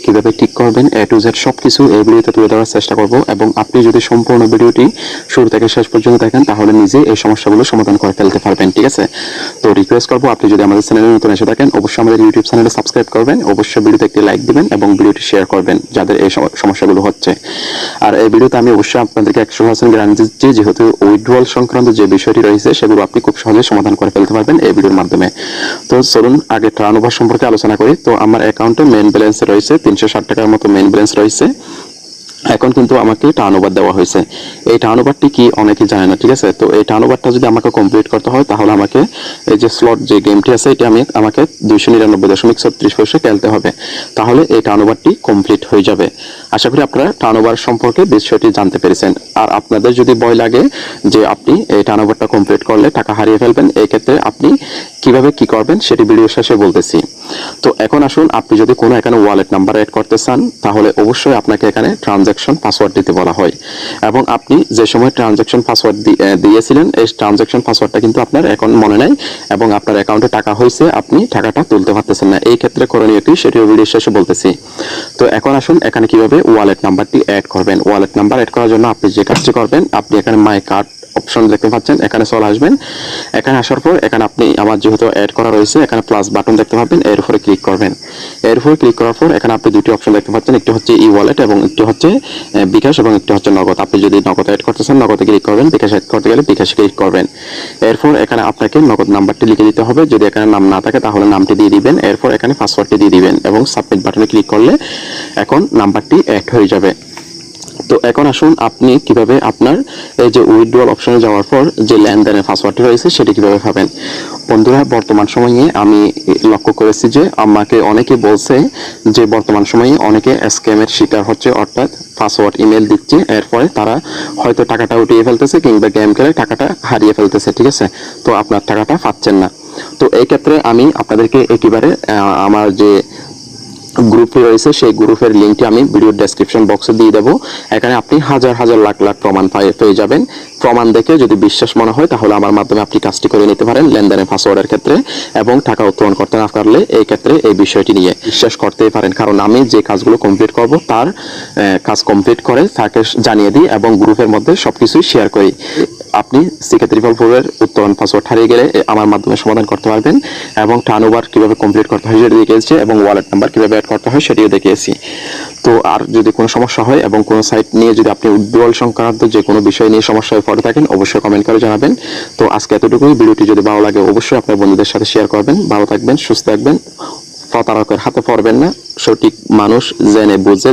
কিভাবে ঠিক করবেন A to Z সবকিছু এই ভিডিওতে তুলে ধরার চেষ্টা করব এবং আপনি যদি সম্পূর্ণ ভিডিওটি শুরু থেকে শেষ পর্যন্ত দেখেন তাহলে নিজে এই সমস্যাগুলো সমাধান করে ফেলতে পারবেন। ঠিক আছে, তো রিকোয়েস্ট করব আপনি যদি আমাদের চ্যানেলে নতুন এসে থাকেন অবশ্যই আমাদের ইউটিউব চ্যানেলে সাবস্ক্রাইব করবেন, অবশ্যই ভিডিওতে একটি লাইক দিবেন এবং ভিডিওটি শেয়ার করবেন যাদের এই সমস্যাগুলো হচ্ছে। আর এই ভিডিওতে আমি অবশ্যই আপনাদেরকে 100% গ্যারান্টি দিচ্ছি যেহেতু উইথড্রয়াল সংক্রান্ত যে বিষয়টি রয়েছে সেগুলো আপনি খুব সহজে সমাধান করে ফেলতে পারবেন এই ভিডিওর মাধ্যমে। তো চলুন আগে টার্নওভার সম্পর্কে আলোচনা করি। তো আমার অ্যাকাউন্টে মেইন ব্যালেন্স রয়েছে 360 টাকার মতো মেইন ব্যালেন্স রয়েছে। এখন কিন্তু আমাকে টার্নওভার দেওয়া হয়েছে। এই টার্নওভারটি কি অনেকেই জানে না। ঠিক আছে, তো এই টার্নওভারটা যদি আমাকে কমপ্লিট করতে হয় তাহলে আমাকে এই যে স্লট যে গেমটি আছে এটা আমাকে 299.36 পয়সা খেলতে হবে, তাহলে এই টার্নওভারটি কমপ্লিট হয়ে যাবে। আশা করি আপনারা টার্নওভার সম্পর্কে বিষয়টি জানতে পেরেছেন। আর আপনাদের যদি ভয় লাগে যে আপনি এই টার্নওভারটা কমপ্লিট করলে টাকা হারিয়ে ফেলবেন, এই ক্ষেত্রে আপনি কিভাবে কি করবেন সেটি ভিডিও শেষে বলতেছি। তো এখন আসুন, আপনি যদি কোনো এখানে ওয়ালেট নাম্বার অ্যাড করতে চান তাহলে অবশ্যই আপনাকে এখানে ট্রানজ্যাকশন পাসওয়ার্ড দিতে বলা হয় এবং আপনি যে সময় ট্রানজ্যাকশন পাসওয়ার্ড দিয়েছিলেন এই ট্রানজ্যাকশন পাসওয়ার্ডটা কিন্তু আপনার এখন মনে নাই এবং আপনার অ্যাকাউন্টে টাকা হয়েছে, আপনি টাকাটা তুলতে পারতেছেন না। এই ক্ষেত্রে করণীয় কি সেটিও ভিডিও শেষে বলতেছি। তো এখন আসুন এখানে কিভাবে ওয়ালেট নাম্বারটি অ্যাড করবেন। ওয়ালেট নাম্বার অ্যাড করার জন্য আপনি যে কাজটি করবেন, আপনি এখানে মাই কার্ড অপশন দেখতে পাচ্ছেন, এখানে চলে আসবেন। এখানে আসার পর এখানে আপনি আমার যেহেতু অ্যাড করা রয়েছে এখানে প্লাস বাটন দেখতে পাবেন, এর উপরে ক্লিক করবেন। এর উপরে ক্লিক করার পর এখানে আপনি দুটি অপশন দেখতে পাচ্ছেন, একটি হচ্ছে ই ওয়ালেট এবং একটি হচ্ছে বিকাশ এবং একটি হচ্ছে নগদ। আপনি যদি নগদ অ্যাড করতে চান নগদে ক্লিক করবেন, বিকাশ অ্যাড করতে গেলে বিকাশে ক্লিক করবেন। এরপর এখানে আপনাকে নগদ নাম্বারটি লিখে দিতে হবে, যদি এখানে নাম না থাকে তাহলে নামটি দিয়ে দিবেন। এরপর এখানে পাসওয়ার্ডটি দিয়ে দিবেন এবং সাবমিট বাটনে ক্লিক করলে এখন নাম্বারটি অ্যাড হয়ে যাবে। তো এখন আসুন আপনি কিভাবে আপনার এই যে উইথড্রয়াল অপশনে যাওয়ার পর যে লেনদেনের পাসওয়ার্ডটি রয়েছে সেটি কিভাবে পাবেন। বন্ধুরা, বর্তমান সময়ে আমি লক্ষ্য করেছি যে আমাকে অনেকে বলছে যে বর্তমান সময়ে অনেকে স্ক্যামের শিকার হচ্ছে, অর্থাৎ পাসওয়ার্ড ইমেল দিচ্ছে, এরপরে তারা হয়তো টাকাটা উঠিয়ে ফেলতেছে কিংবা গেম খেলে টাকাটা হারিয়ে ফেলতেছে। ঠিক আছে, তো আপনার টাকাটা পাচ্ছেন না। তো এই ক্ষেত্রে আমি আপনাদেরকে একেবারে আমার যে গ্রুপটি রয়েছে সেই গ্রুপের লিঙ্কটি আমি ভিডিওর ডেসক্রিপশন বক্সে দিয়ে দেবো। এখানে আপনি হাজার হাজার লাখ লাখ প্রমাণ পেয়ে যাবেন। প্রমাণ দেখে যদি বিশ্বাস মনে হয় তাহলে আমার মাধ্যমে আপনি কাজটি করে নিতে পারেন লেনদেনের পাসওয়ার্ডের ক্ষেত্রে, এবং টাকা উত্তোলন করতে না পারলে এই ক্ষেত্রে এই বিষয়টি নিয়ে বিশ্বাস করতেই পারেন, কারণ আমি যে কাজগুলো কমপ্লিট করব তার কাজ কমপ্লিট করে তাকে জানিয়ে দিই এবং গ্রুপের মধ্যে সবকিছুই শেয়ার করি। আপনি CK444 উত্তোলন পাসওয়ার্ড হারিয়ে গেলে আমার মাধ্যমে সমাধান করতে পারবেন এবং টার্নওভার কিভাবে কমপ্লিট করতে হয় সেটি দেখিয়েছি এবং ওয়ালেট নাম্বার কিভাবে অ্যাড করতে হয় সেটিও দেখিয়েছি। তো আর যদি কোনো সমস্যা হয় এবং কোনো সাইট নিয়ে যদি আপনি উইথড্রয়াল সংক্রান্ত যে কোনো বিষয় নিয়ে সমস্যায় পড়ে থাকেন অবশ্যই কমেন্ট করে জানাবেন। তো আজকে এতটুকুই। ভিডিওটি যদি ভালো লাগে অবশ্যই আপনার বন্ধুদের সাথে শেয়ার করবেন। ভালো থাকবেন, সুস্থ থাকবেন, প্রতারকের হাতে পড়বেন না, সঠিক মানুষ জেনে বুঝে